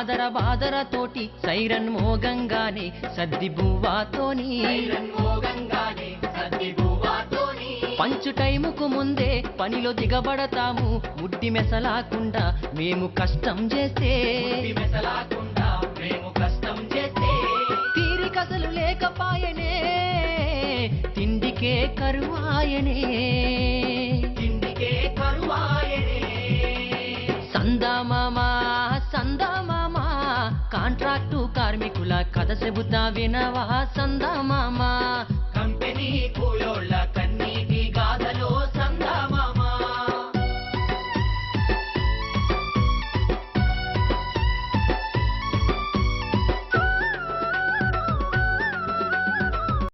సాదర బాదరతోటి సైరన్ మోగంగానే సద్ది బువ్వాతోని పంచు టైముకు ముందే పనిలో దిగబడతాము ముడ్డి మెసలాకుండా మేము కష్టం చేస్తే తీరికసలు లేకపాయనే తిండికే కరువాయనే సందామామా సందామామా కాంట్రాక్టు కార్మికుల కథ చెబుతా వినవా సందామామా